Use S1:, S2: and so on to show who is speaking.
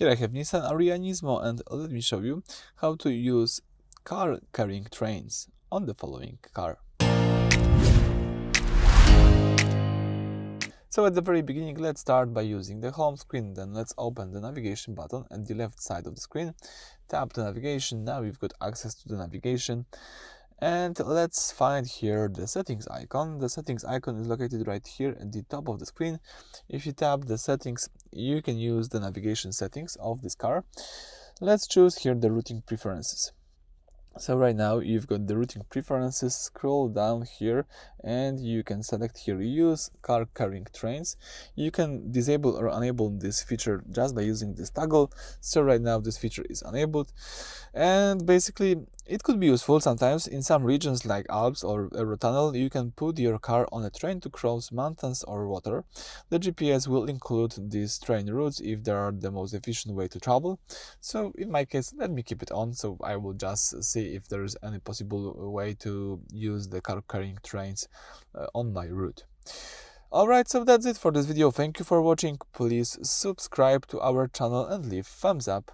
S1: Here I have Nissan Ariya Nismo, and let me show you how to use car carrying trains on the following car. So at the very beginning, let's start by using the home screen. Then let's open the navigation button at the left side of the screen. Tap the navigation. Now we've got access to the navigation. And let's find here the settings icon. The settings icon is located right here at the top of the screen. If you tap the settings, you can use the navigation settings of this car. Let's choose here the routing preferences. So right now you've got the routing preferences. Scroll down here and you can select here use car carrying trains. You can disable or enable this feature just by using this toggle. So right now this feature is enabled, and basically it could be useful sometimes in some regions like Alps or Eurotunnel. You can put your car on a train to cross mountains or water. The GPS will include these train routes if they are the most efficient way to travel. So in my case, let me keep it on, so I will just see if there is any possible way to use the car carrying trains on my route. Alright, so that's it for this video. Thank you for watching. Please subscribe to our channel and leave thumbs up.